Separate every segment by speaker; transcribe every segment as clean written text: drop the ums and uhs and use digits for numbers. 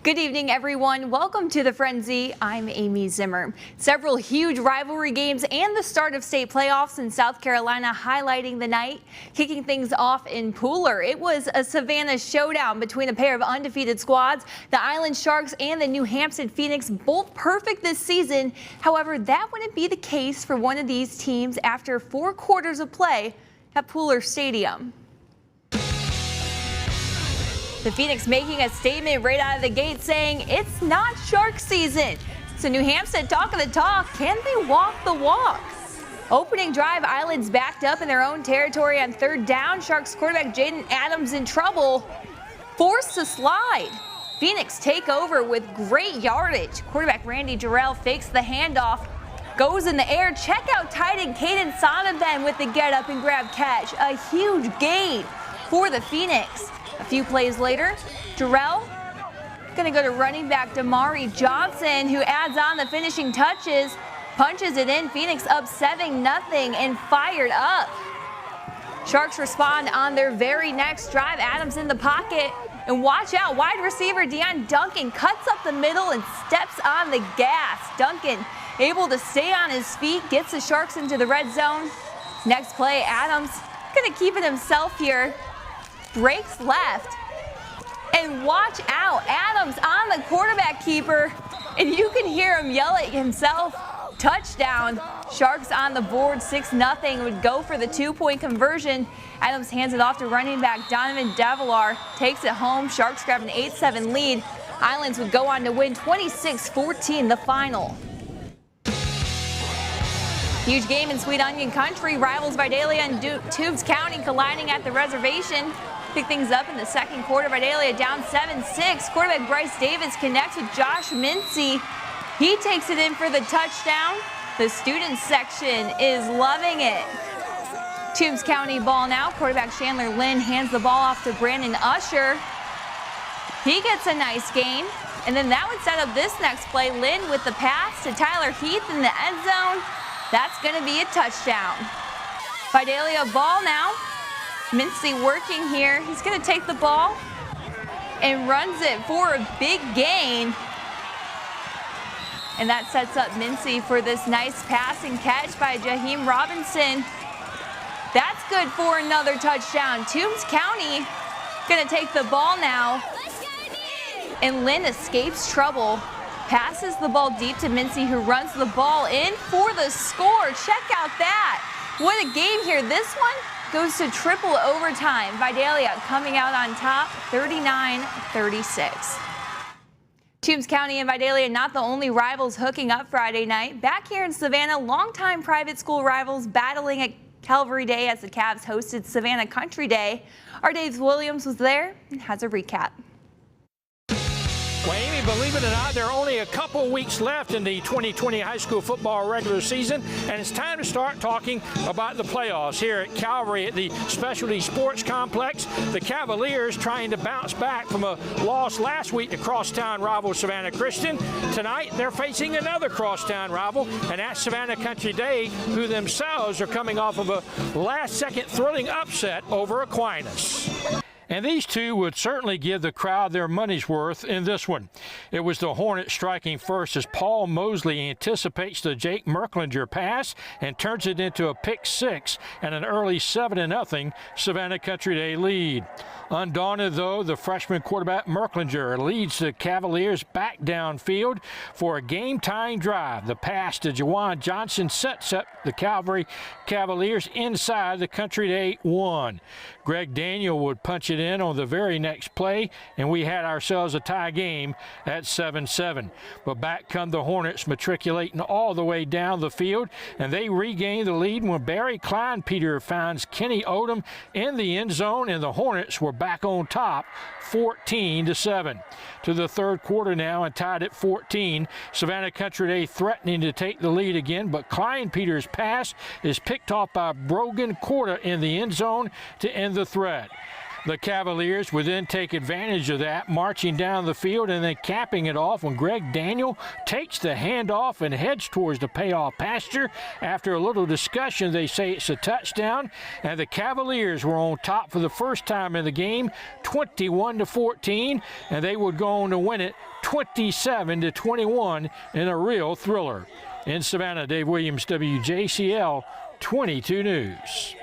Speaker 1: Good evening, everyone. Welcome to the Frenzy. I'm Amy Zimmer. Several huge rivalry games and the start of state playoffs in South Carolina highlighting the night. Kicking things off in Pooler, it was a Savannah showdown between a pair of undefeated squads. The Island Sharks and the New Hampstead Phoenix, both perfect this season. However, that wouldn't be the case for one of these teams after 4 quarters of play at Pooler Stadium. The Phoenix making a statement right out of the gate saying it's not Shark season. So New Hampstead talking the talk. Can they walk the walk? Opening drive, Islands backed up in their own territory on 3rd down. Sharks quarterback Jaden Adams in trouble, forced to slide. Phoenix take over with great yardage. Quarterback Randy Jarrell fakes the handoff, goes in the air. Check out tight end Caden Sonovan with the get up and grab catch. A huge gain for the Phoenix. A few plays later, Jarrell going to go to running back Damari Johnson, who adds on the finishing touches, punches it in. Phoenix up 7-0 and fired up. Sharks respond on their very next drive. Adams in the pocket, and watch out, wide receiver Deion Duncan cuts up the middle and steps on the gas. Duncan able to stay on his feet, gets the Sharks into the red zone. Next play, Adams going to keep it himself here. Breaks left, and watch out, Adams on the quarterback keeper, and you can hear him yell at himself. Touchdown. Sharks on the board, 6-0. Would go for the 2-point conversion. Adams hands it off to running back Donovan Davilar, takes it home. Sharks grab an 8-7 lead. Islands would go on to win 26-14 the final. Huge game in Sweet Onion Country. Rivals Vidalia and Tubes County colliding at the reservation. Pick things up in the second quarter. Vidalia down 7-6. Quarterback Bryce Davis connects with Josh Mincy. He takes it in for the touchdown. The student section is loving it. Tubes County ball now. Quarterback Chandler Lynn hands the ball off to Brandon Usher. He gets a nice gain. And then that would set up this next play. Lynn with the pass to Tyler Heath in the end zone. That's going to be a touchdown. Vidalia ball now. Mincy working here. He's going to take the ball and runs it for a big gain. And that sets up Mincy for this nice passing catch by Jaheim Robinson. That's good for another touchdown. Toombs County going to take the ball now. And Lynn escapes trouble. Passes the ball deep to Mincy, who runs the ball in for the score. Check out that. What a game here. This one goes to triple overtime. Vidalia coming out on top, 39-36. Toombs County and Vidalia not the only rivals hooking up Friday night. Back here in Savannah, longtime private school rivals battling at Calvary Day as the Cavs hosted Savannah Country Day. Our Dave Williams was there and has a recap.
Speaker 2: Well, Amy, believe it or not, there are only a couple weeks left in the 2020 high school football regular season, and it's time to start talking about the playoffs here at Calvary at the Specialty Sports Complex. The Cavaliers trying to bounce back from a loss last week to crosstown rival Savannah Christian. Tonight, they're facing another crosstown rival, and that's Savannah Country Day, who themselves are coming off of a last-second thrilling upset over Aquinas. And these two would certainly give the crowd their money's worth in this one. It was the Hornets striking first as Paul Mosley anticipates the Jake Merklinger pass and turns it into a pick six and an early 7-0 Savannah Country Day lead. Undaunted, though, the freshman quarterback Merklinger leads the Cavaliers back downfield for a game-tying drive. The pass to Jawan Johnson sets up the Calvary Cavaliers inside the Country Day 1. Greg Daniel would punch it in on the very next play, and we had ourselves a tie game at 7-7. But back come the Hornets, matriculating all the way down the field, and they regain the lead when Barry Kleinpeter finds Kenny Odom in the end zone, and the Hornets were back on top, 14-7. To the third quarter now and tied at 14. Savannah Country Day threatening to take the lead again, but Kleinpeter's pass is picked off by Brogan Corda in the end zone to end the threat. The Cavaliers would then take advantage of that, marching down the field and then capping it off when Greg Daniel takes the handoff and heads towards the payoff pasture. After a little discussion, they say it's a touchdown, and the Cavaliers were on top for the first time in the game, 21-14, and they would go on to win it 27-21 in a real thriller. In Savannah, Dave Williams, WJCL 22 News.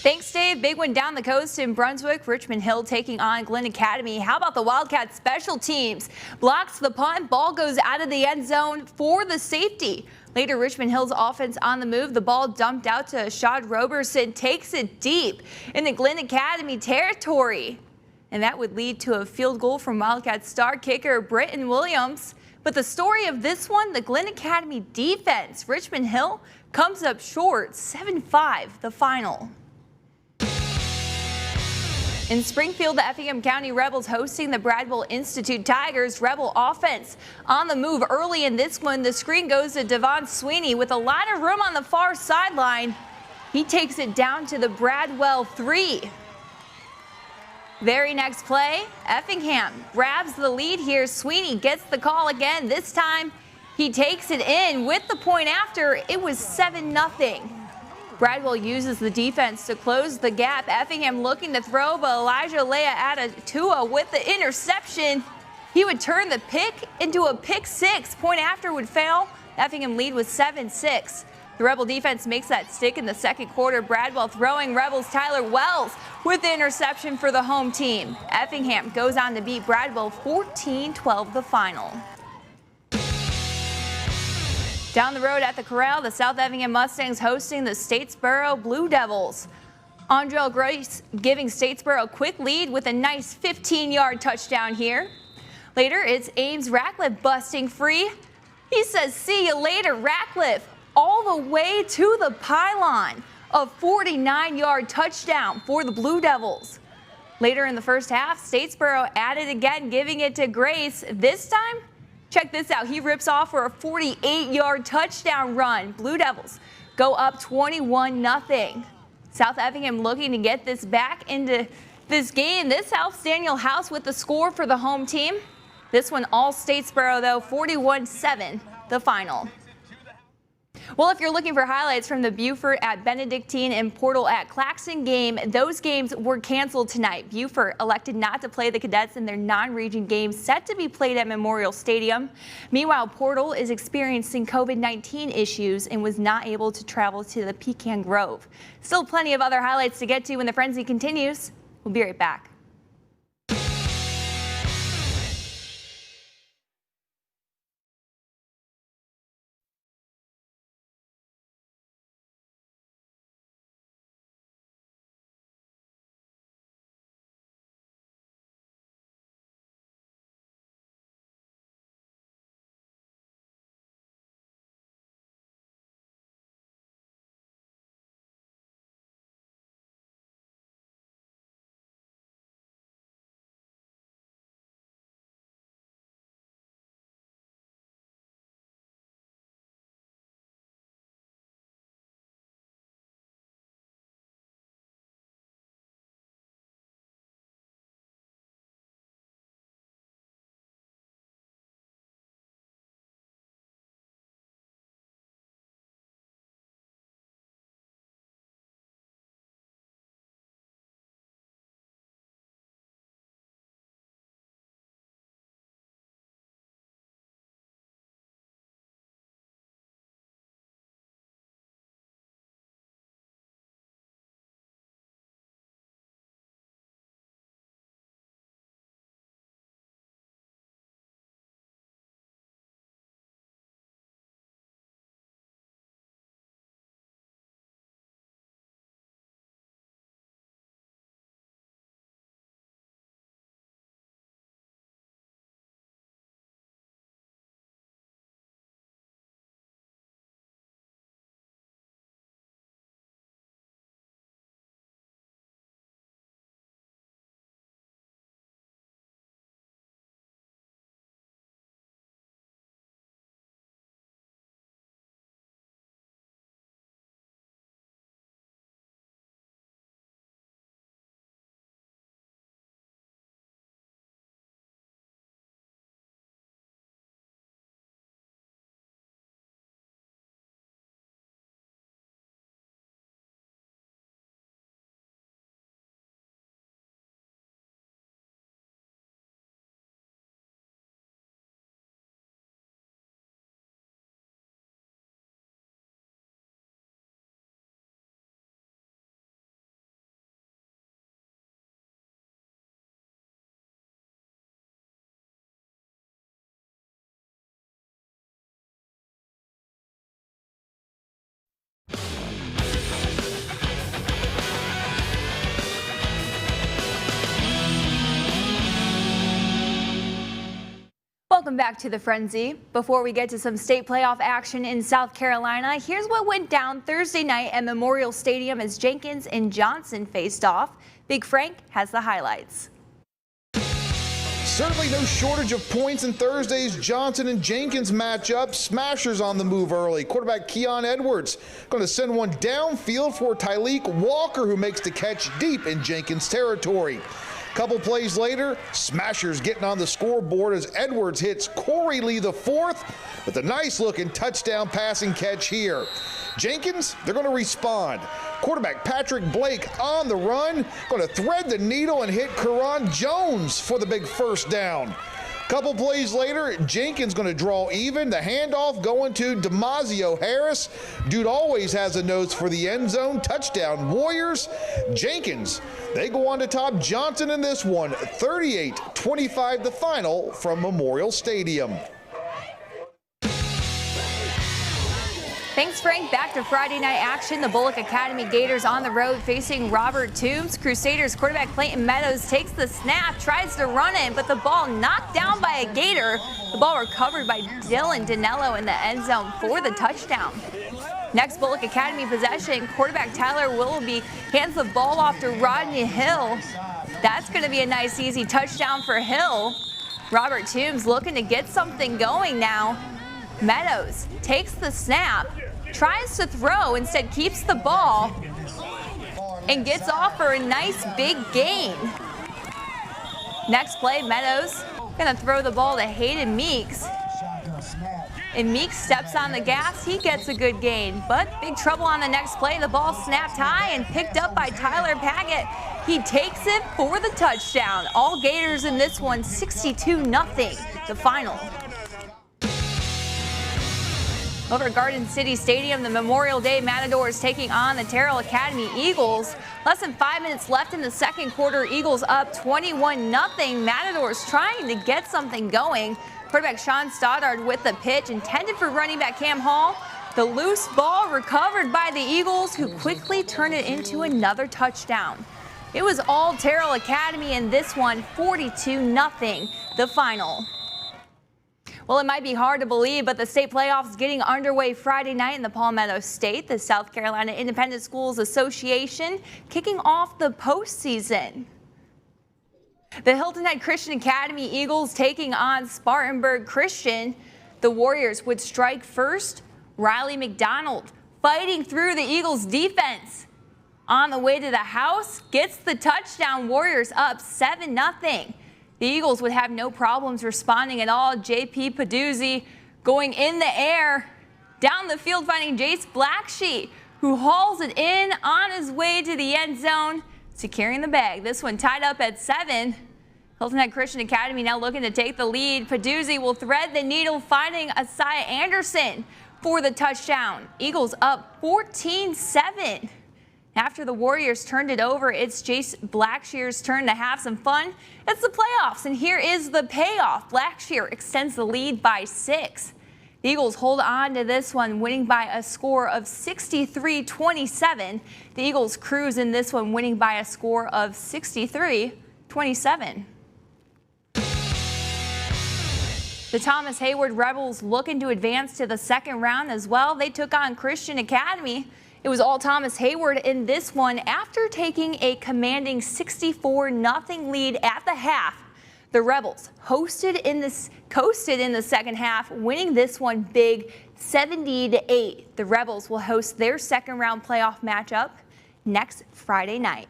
Speaker 1: Thanks, Dave. Big one down the coast in Brunswick. Richmond Hill taking on Glenn Academy. How about the Wildcats special teams? Blocks the punt. Ball goes out of the end zone for the safety. Later, Richmond Hill's offense on the move. The ball dumped out to Shad Roberson. Takes it deep in the Glenn Academy territory. And that would lead to a field goal from Wildcats star kicker Britton Williams. But the story of this one, the Glenn Academy defense. Richmond Hill comes up short, 7-5 the final. In Springfield, the Effingham County Rebels hosting the Bradwell Institute Tigers. Rebel offense on the move early in this one. The screen goes to Devon Sweeney with a lot of room on the far sideline. He takes it down to the Bradwell 3. Very next play, Effingham grabs the lead here. Sweeney gets the call again. This time he takes it in with the point after. It was 7-0. Bradwell uses the defense to close the gap. Effingham looking to throw, but Elijah Leah Adatua with the interception. He would turn the pick into a pick six. Point after would fail. Effingham lead was 7-6. The Rebel defense makes that stick in the second quarter. Bradwell throwing. Rebels Tyler Wells with the interception for the home team. Effingham goes on to beat Bradwell 14-12 the final. Down the road at the Corral, the South Effingham Mustangs hosting the Statesboro Blue Devils. Andrell Grace giving Statesboro a quick lead with a nice 15-yard touchdown here. Later, it's Ames Ratcliffe busting free. He says, "See you later, Ratcliffe," all the way to the pylon. A 49-yard touchdown for the Blue Devils. Later in the first half, Statesboro added again, giving it to Grace. This time, check this out. He rips off for a 48-yard touchdown run. Blue Devils go up 21-0. South Effingham looking to get this back into this game. This helps Daniel House with the score for the home team. This one all Statesboro, though, 41-7 the final. Well, if you're looking for highlights from the Beaufort at Benedictine and Portal at Claxton game, those games were canceled tonight. Beaufort elected not to play the Cadets in their non-region game set to be played at Memorial Stadium. Meanwhile, Portal is experiencing COVID-19 issues and was not able to travel to the Pecan Grove. Still plenty of other highlights to get to when the frenzy continues. We'll be right back. Welcome back to the Frenzy. Before we get to some state playoff action in South Carolina, here's what went down Thursday night at Memorial Stadium as Jenkins and Johnson faced off. Big Frank has the highlights.
Speaker 3: Certainly no shortage of points in Thursday's Johnson and Jenkins matchup. Smashers on the move early. Quarterback Keon Edwards going to send one downfield for Tyleek Walker, who makes the catch deep in Jenkins territory. Couple plays later, Smashers getting on the scoreboard as Edwards hits Corey Lee the fourth with a nice looking touchdown passing catch here. Jenkins, they're going to respond. Quarterback Patrick Blake on the run, going to thread the needle and hit Karan Jones for the big first down. Couple plays later, Jenkins going to draw even. The handoff going to Demazio Harris. Dude always has a nose for the end zone. Touchdown Warriors. Jenkins, they go on to top Johnson in this one. 38-25 the final from Memorial Stadium.
Speaker 1: Thanks, Frank. Back to Friday night action. The Bullock Academy Gators on the road facing Robert Toombs. Crusaders quarterback Clayton Meadows takes the snap, tries to run it, but the ball knocked down by a Gator. The ball recovered by Dylan Danello in the end zone for the touchdown. Next Bullock Academy possession, quarterback Tyler Willoughby hands the ball off to Rodney Hill. That's going to be a nice, easy touchdown for Hill. Robert Toombs looking to get something going now. Meadows takes the snap, tries to throw, instead keeps the ball and gets off for a nice big gain. Next play, Meadows gonna throw the ball to Hayden Meeks. And Meeks steps on the gas, he gets a good gain. But big trouble on the next play, the ball snapped high and picked up by Tyler Paget. He takes it for the touchdown. All Gators in this one, 62-0, the final. Over at Garden City Stadium, the Memorial Day Matadors taking on the Terrell Academy Eagles. Less than 5 minutes left in the second quarter. Eagles up 21-0. Matadors trying to get something going. Quarterback Sean Stoddard with the pitch intended for running back Cam Hall. The loose ball recovered by the Eagles, who quickly turn it into another touchdown. It was all Terrell Academy in this one, 42-0, the final. Well, it might be hard to believe, but the state playoffs getting underway Friday night in the Palmetto State. The South Carolina Independent Schools Association kicking off the postseason. The Hilton Head Christian Academy Eagles taking on Spartanburg Christian. The Warriors would strike first. Riley McDonald fighting through the Eagles defense. On the way to the house, gets the touchdown. Warriors up 7-0. The Eagles would have no problems responding at all. J.P. Peduzzi going in the air, down the field finding Jace Blacksheet, who hauls it in on his way to the end zone, securing the bag. This one tied up at 7. Hilton Head Christian Academy now looking to take the lead. Peduzzi will thread the needle, finding Asai Anderson for the touchdown. Eagles up 14-7. After the Warriors turned it over, it's Jace Blackshear's turn to have some fun. It's the playoffs, and here is the payoff. Blackshear extends the lead by 6. The Eagles hold on to this one, winning by a score of 63-27. The Eagles cruise in this one, winning by a score of 63-27. The Thomas Hayward Rebels looking to advance to the second round as well. They took on Christian Academy. It was all Thomas Hayward in this one after taking a commanding 64-0 lead at the half. The Rebels coasted in the second half, winning this one big 70-8. The Rebels will host their second round playoff matchup next Friday night.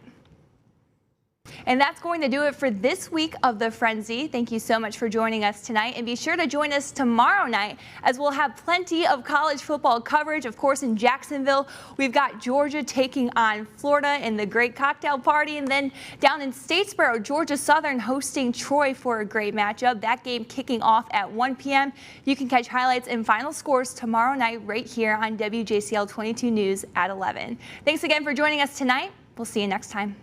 Speaker 1: And that's going to do it for this week of The Frenzy. Thank you so much for joining us tonight. And be sure to join us tomorrow night as we'll have plenty of college football coverage. Of course, in Jacksonville, we've got Georgia taking on Florida in the great cocktail party. And then down in Statesboro, Georgia Southern hosting Troy for a great matchup. That game kicking off at 1 p.m. You can catch highlights and final scores tomorrow night right here on WJCL 22 News at 11. Thanks again for joining us tonight. We'll see you next time.